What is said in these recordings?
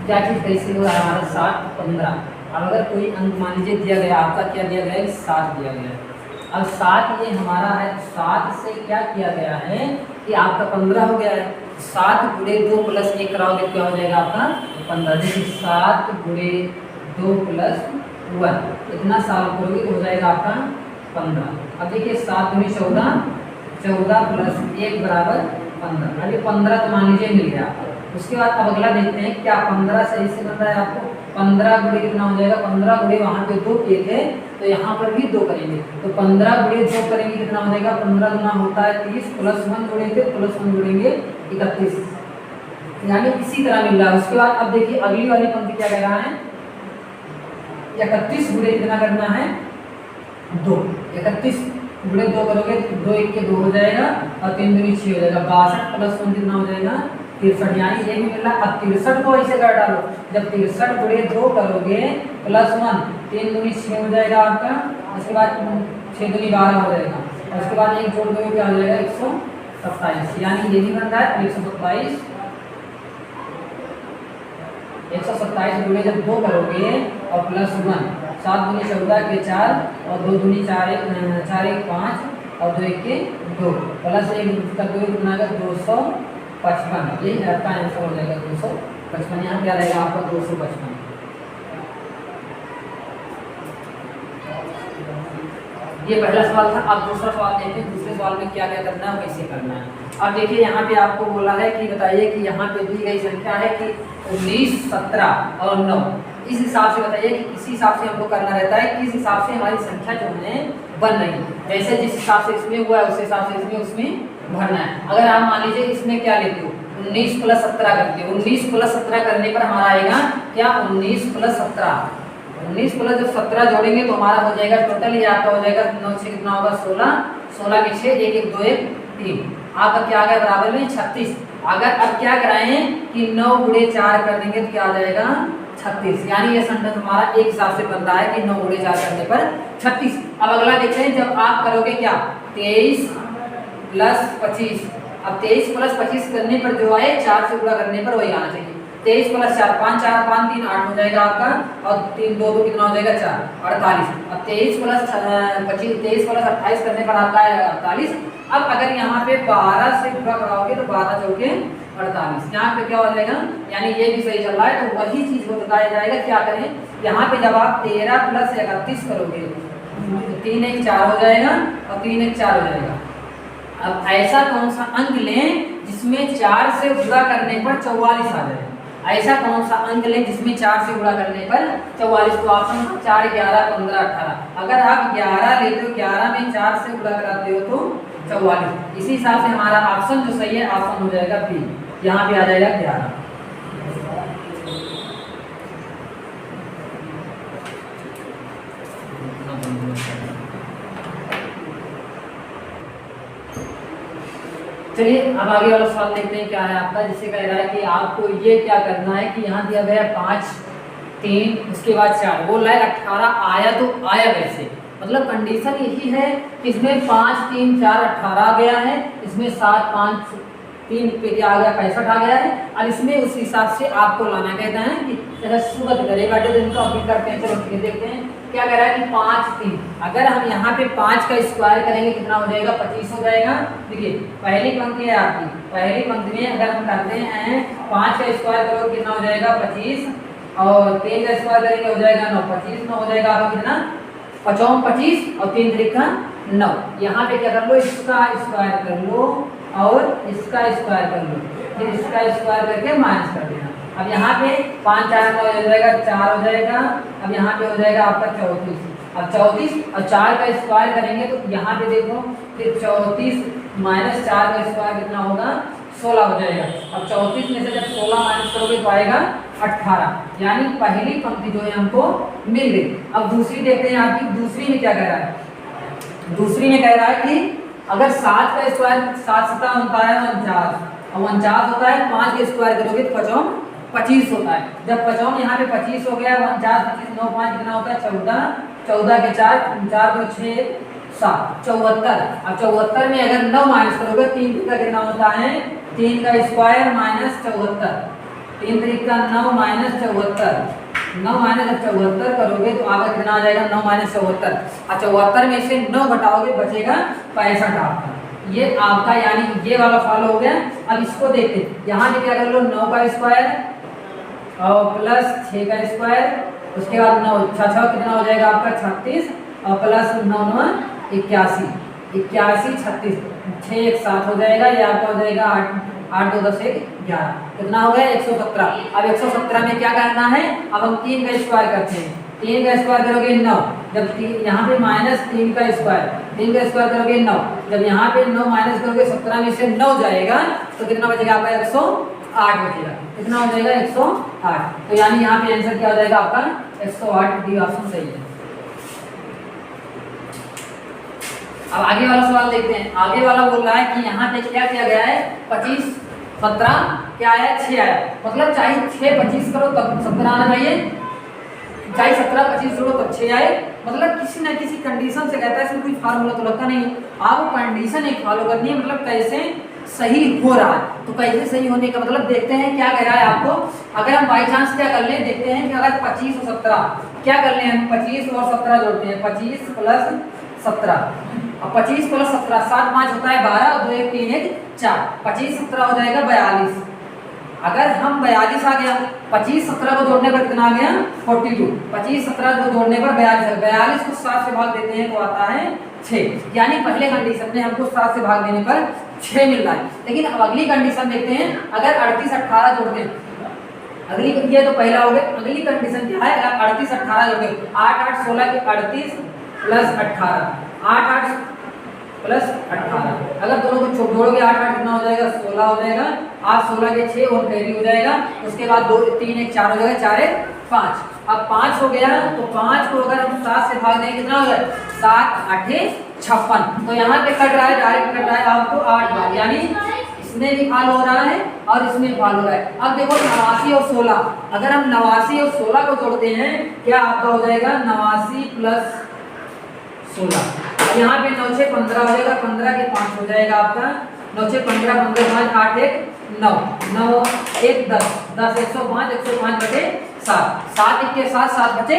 क्या चीज़ कैसे हो रहा है हमारा 60 15। अब अगर कोई अंक मान लीजिए दिया गया, आपका क्या दिया गया है 7 दिया गया है। अब 7 ये हमारा है, 7 से क्या किया गया है कि आपका 15 हो गया है। 7 गुणे 2 प्लस 1 कराओगे क्या हो जाएगा आपका 15। देखिए 7 गुणे 2 प्लस 1 इतना साल करोगे तो हो जाएगा आपका 15। अब देखिए 7 दूनी 14, 14 प्लस 1 बराबर 15। अभी 15 तो मान लीजिए मिल गया। उसके बाद अब अगला देखते हैं क्या 15 सही से बन रहा है आपको। 15 गुणे कितना हो जाएगा, 15 गुणे वहाँ पे 2 किए थे तो यहाँ पर भी 2 करेंगे तो 15 गुणे 2 करेंगे कितना हो जाएगा, 15 गुना होता है 30 प्लस 1 गुणेंगे प्लस 1 गुणेंगे 31, यानी इसी तरह मिल रहा है। उसके बाद अब देखिए अगली वाली पंक्ति क्या कह रहा है, 31 गुणे कितना करना है 2। 31 गुणे 2 करोगे 2 1 के 2 हो जाएगा और 3 दूनी 6 हो जाएगा। 62 प्लस 1 कितना हो जाएगा 63, यानी ये भी मिल रहा है। अब 63 को ऐसे कर डालो, जब 63 गुणे 2 करोगे प्लस 1 3 दूनी 6 हो जाएगा आपका। उसके बाद 6 दूनी 12 हो जाएगा और उसके बाद एक जोड़ दोगे क्या हो जाएगा 127, यानी ये भी बन रहा है 127। 127 गुणे जब 2 करोगे और प्लस 1 7 दूनी 14 के 4 और 2 दूनी 4 1 5 और 2 1 के 2 प्लस 1 का 2 कितना आएगा 255। यही आपका आंसर हो जाएगा 255। यहाँ क्या रहेगा आपका 255। ये पहला सवाल था। अब दूसरा सवाल देखते हैं, दूसरे सवाल में क्या क्या करना है और कैसे करना है। अब देखिए यहाँ पे आपको बोला है कि बताइए कि यहाँ पे दी गई संख्या है कि 19 17 और 9। इस हिसाब से बताइए कि किस हिसाब से हमको करना रहता है, किस हिसाब से हमारी संख्या जो है बन रही है। जैसे जिस हिसाब से इसमें हुआ है उस हिसाब से इसमें उसमें भरना है। अगर आप मान लीजिए इसमें क्या लेते हो 19 प्लस 17 करते हो, 19 प्लस 17 करने पर हमारा आएगा क्या 19 प्लस 17। 19 प्लस जब 17 जोड़ेंगे तो हमारा हो जाएगा टोटल ये आपका हो जाएगा 9 6 कितना होगा 16, 16 के 6 1 1 2 1 3 आपका क्या आ गया बराबर में 36। अगर अब क्या कराएं कि 9 गुणे 4 कर देंगे तो क्या आ जाएगा 36, यानी ये सेंटेंस हमारा एक हिसाब से बन रहा है कि 9 गुणे 4 करने पर 36। अब अगला देखते हैं जब आप करोगे क्या 23 प्लस 25। अब 23 प्लस 25 करने पर जो आए 4 से गुणा करने पर वही आना चाहिए। 23 प्लस 4 5 4 5 3 8 हो जाएगा आपका और 3 2 2 कितना हो जाएगा 4 48। अब 23 प्लस 25 23 प्लस 28 करने पर आता है 48। अब अगर यहाँ पे 12 से गुणा कराओगे तो 12 चौके 48, यहाँ पे क्या हो जाएगा, यानी ये भी सही चल रहा है तो वही चीज को बताया जाएगा। क्या करें यहाँ पे जब आप 13 प्लस 31 करोगे 3 1 4 हो जाएगा और 3 1 4 हो जाएगा। अब ऐसा कौन सा अंक लें जिसमें 4 से गुणा करने पर 44 आ जाए। ऐसा कौन सा अंक लें जिसमें 4 से गुणा करने पर 44। तो ऑप्शन 4 11 15 18। अगर आप 11 लेते हो 11 में 4 से गुणा कराते हो तो 44। इसी हिसाब से हमारा ऑप्शन जो सही है ऑप्शन हो जाएगा बी, यहाँ पे आ जाएगा 11। चलिए अब आगे वाला सवाल देखते हैं क्या है आपका, जिससे कह रहा है कि आपको ये क्या करना है कि यहाँ दिया गया 5 3 उसके बाद 4 बोल रहा है 18 आया तो आया वैसे, मतलब कंडीशन यही है कि इसमें 5 3 4 18 आ गया है, इसमें 7 5 3 पे क्या आ गया 65 आ गया है। अब इसमें उस हिसाब से आपको लाना कहता है कि जरा सुगत करेगा तो इनको अभी करते हैं। चलो ठीक देखते हैं क्या कह रहा है कि 5 3। अगर हम यहाँ पे 5 का स्क्वायर करेंगे कितना हो जाएगा 25 हो जाएगा। देखिए पहली पंक्ति है आपकी, पहली पंक्ति में अगर हम करते हैं 5 का स्क्वायर करोगे कितना हो जाएगा 25 और 3 का स्क्वायर करेंगे हो जाएगा 9, 25 9 हो जाएगा आपका कितना 55 25 और 3 तरीका 9। यहाँ पे क्या कर लो इसका स्क्वायर कर लो और इसका स्क्वायर कर लो, फिर इसका स्क्वायर करके माइनस कर देना। अब यहाँ पे 5 4 9 हो जाएगा 4 हो जाएगा। अब यहाँ पे हो जाएगा आपका 34। अब 34 और 4 का स्क्वायर करेंगे तो यहाँ पे देखो फिर 34 माइनस 4 का स्क्वायर कितना होगा 16 हो जाएगा। अब 34 में से जब 16 माइनस करोगे तो आएगा 18, यानी पहली पंक्ति जो है हमको मिल गई। अब दूसरी देखते हैं आपकी, दूसरी में क्या कह रहा है। दूसरी में कह रहा है कि अगर 7 का स्क्वायर 7 7 होता है 49 और 49 होता है 5 का स्क्वायर करोगे तो 25 होता है। जब 55 यहाँ पे 25 हो गया 49 25 9 5 कितना होता है 14, 14 के 4 4 को 6 7 74। अब 74 में अगर 9 माइनस करोगे 3 का कितना होता है 3 का स्क्वायर माइनस 74, 3 तरीका 9 माइनस 74, 9 माइनस 74 करोगे तो आपका कितना आ जाएगा 9 माइनस 74। 74 में से 9 घटाओगे बचेगा 65 आपका। ये आपका यानी ये वाला फॉलो हो गया। अब इसको देखते हैं, यहाँ पे क्या कर लो 9 का स्क्वायर और प्लस 6 का स्क्वायर, उसके बाद 9 6 कितना हो जाएगा आपका 36 और प्लस 9 9 81, 81 36 6 1 7 हो जाएगा। ये आपका हो जाएगा 8 2 10 1 11, कितना हो गया 117। अब 117 में क्या करना है, अब हम 3 का स्क्वायर करते हैं। 3 का स्क्वायर करोगे 9, जब यहाँ पे माइनस 3 का स्क्वायर, 3 का स्क्वायर करोगे 9, जब यहाँ पे 9 माइनस करोगे 17 में से 9 जाएगा तो कितना बचेगा आपका 108 बचेगा। कितना हो जाएगा 108। तो यानी यहाँ पे आंसर क्या हो जाएगा आपका 108, डी ऑप्शन सही है। अब आगे वाला सवाल देखते हैं। आगे वाला बोल रहा है कि यहाँ पे क्या किया गया है 25 17 क्या आया 6 आया, मतलब चाहे 6 25 करो तब 17 आना चाहिए, चाहे 17 25 जोड़ो तब 6 आए। मतलब किसी न किसी कंडीशन से कहता है, इसमें कोई फार्मूला तो लगता नहीं है, आपको कंडीशन एक फॉलो करनी है, मतलब कैसे सही हो रहा है। तो कैसे सही होने का मतलब देखते हैं क्या कह रहा है आपको। अगर हम बाई चांस क्या कर लें, देखते हैं कि अगर 25 और 17 क्या कर लें हम, 25 और 17 जोड़ते हैं, 25 प्लस 17 और 25 प्लस 17 7 5 होता है 12 और 2 1 3 1 4, 25 17 हो जाएगा 42। अगर हम 42 आ गया, 25 17 को जोड़ने पर कितना आ गया 42, 25 17 को जोड़ने पर 42, 42 को 7 से भाग देते हैं तो आता है 6, यानी पहले कंडीशन में हमको 7 से भाग देने पर 6 मिल रहा है। लेकिन अब अगली कंडीशन देखते हैं, अगर 38 18 जोड़ते हैं, अगली ये तो पहला हो गया, अगली कंडीशन क्या है, अगर 38 18 जोड़ते हैं 8 8 16 के 38 प्लस 18, 8 8 प्लस 18, अगर दोनों को जोड़ोगे 8 8 कितना हो जाएगा 16 हो जाएगा, 8 16 के 6 और कैरी हो जाएगा, उसके बाद 2 3 1 4 हो जाएगा, 4 1 5। अब 5 हो गया तो 5 को अगर हम 7 से भाग देंगे कितना हो गया 7 8 56, तो यहाँ पे कट रहा है, डायरेक्ट कट रहा है आपको 8 बार, यानी इसमें भी फाल हो रहा है और इसमें फाल हो रहा है। अब देखो 89 और 16, अगर हम 89 और 16 को जोड़ते हैं क्या आपका हो जाएगा 89 प्लस 16, यहाँ पे 9 6 15 हो जाएगा, 15 के 5 हो जाएगा आपका 9 6 15 15 5 8 1 9 9 1 10 10 105 105 बचे 7 7 1 के 7 7 बचे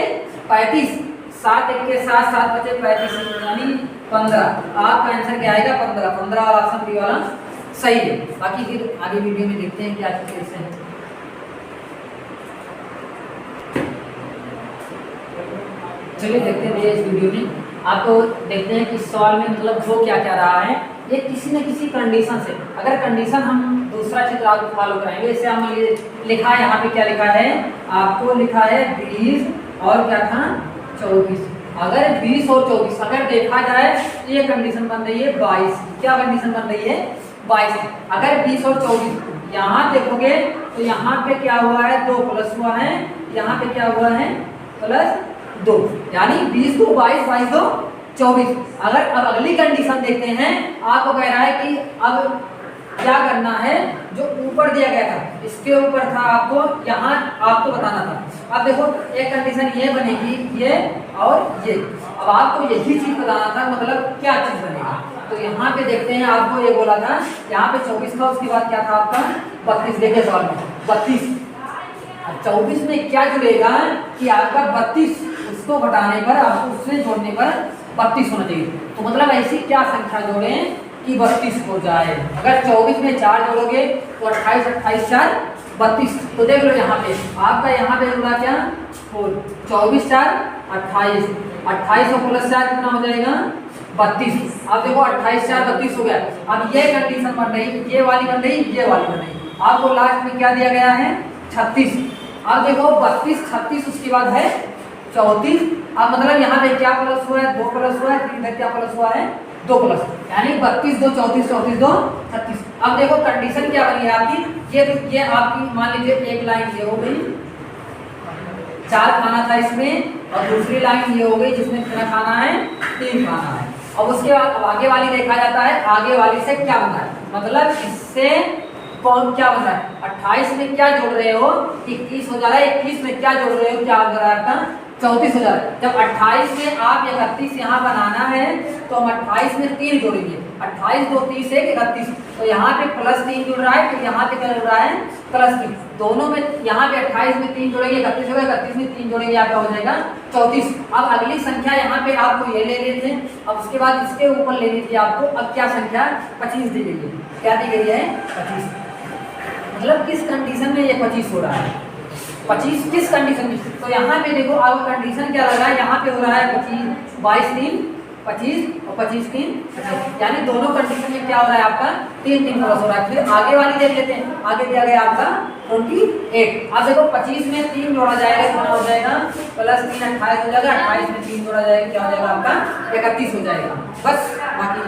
35, 7 1 के 7 7 बचे 35, यानी 15। आपका आंसर क्या आएगा 15, 15 वाला ऑप्शन बी वाला सही है। बाकी फिर आगे वीडियो में देखते हैं क्या कैसे है। चलिए देखते हैं इस वीडियो में, आपको देखते हैं कि इस सवाल में मतलब हो क्या क्या रहा है। ये किसी न किसी कंडीशन से, अगर कंडीशन हम दूसरा चित्र आपको फॉलो कराएंगे, जैसे हम लिखा है यहाँ पे क्या लिखा है आपको, लिखा है 20 और क्या था 24, अगर 20 और 24 अगर देखा जाए तो ये कंडीशन बन रही है 22, क्या कंडीशन बन रही है 22। अगर 20 और 24 यहाँ देखोगे तो यहाँ पे क्या हुआ है 2 प्लस हुआ है, यहाँ पे क्या हुआ है प्लस 2, यानी 20 2 22 22 2 24। अगर अब अगली कंडीशन देखते हैं, आपको कह रहा है कि अब क्या करना है, जो ऊपर दिया गया था इसके ऊपर था आपको यहाँ आपको बताना था। अब देखो एक कंडीशन ये बनेगी ये और ये, अब आपको यही चीज बताना था, मतलब क्या चीज बनेगा। तो यहाँ पे देखते हैं, आपको ये बोला था यहाँ पे 24 था, उसके बाद क्या था आपका 32, देखिए सवाल में 32, 24 में क्या जुड़ेगा कि आपका 32 उसको घटाने पर आपको उससे जोड़ने पर 32 होना चाहिए। तो मतलब ऐसी क्या संख्या जोड़े कि 32 हो जाए। अगर 24 में 4 जोड़ोगे तो 28 28 4 32। तो देख लो यहाँ पे आपका यहाँ पे जुड़ा क्या 4, 24 4 28, 28 और प्लस 4 कितना हो जाएगा 32। अब देखो 28 4 32 हो गया। अब ये कंडीशन बन रही, ये वाली बन रही, ये वाली बन रही। आपको लास्ट में क्या दिया गया है 36। अब देखो 32 36 उसके बाद है 34। अब मतलब यहाँ पे क्या प्लस हुआ है 2 प्लस हुआ है, इधर क्या प्लस हुआ है 2 प्लस, यानी 32 2 34 34 2 36। अब देखो कंडीशन क्या बनी है आपकी, ये आपकी मान लीजिए एक लाइन ये हो गई, 4 खाना था इसमें, और दूसरी लाइन ये हो गई जिसमें कितना खाना है 3 खाना है। अब उसके बाद अब आगे वाली देखा जाता है, आगे वाली से क्या बना है, मतलब इससे कौन क्या बन रहा है 28 में क्या जोड़ रहे हो 21 हो जा रहा है, 21 में क्या जोड़ रहे हो क्या हो रहा है आपका 34 हो जा रहा है। जब 28 में आप 31 यहाँ बनाना है तो हम 28 में 3 जोड़ेंगे, 28 2 30 1 31। तो यहाँ पे +3 जुड़ रहा है, तो यहाँ पे क्या जुड़ रहा है +3। दोनों में यहाँ पे 28 में 3 जोड़ेंगे 31 होगा, 31 में 3 जोड़ेंगे आपका हो जाएगा 34। अब अगली संख्या यहाँ पे आपको ये ले रहे थे, अब उसके बाद इसके ऊपर लेनी थी आपको। अब क्या संख्या 25 दी गई है, क्या दी गई है 25। मतलब किस कंडीशन में ये 25 हो रहा है, 25 किस कंडीशन में। तो यहाँ पे देखो अब कंडीशन क्या लग रहा है, यहाँ पे हो रहा है 25 22 3 25 और 25 3 25, यानी दोनों कंडीशन में क्या हो रहा है आपका 3 3 क्रॉस हो रहा है। फिर आगे वाली देख लेते हैं, आगे दिया गया आपका 28। अब देखो 25 में 3 जोड़ा जाएगा, कितना हो जाएगा +3 28 हो जाएगा, 28 में 3 जोड़ा जाएगा, क्या हो जाएगा आपका 31 हो जाएगा। बस बाकी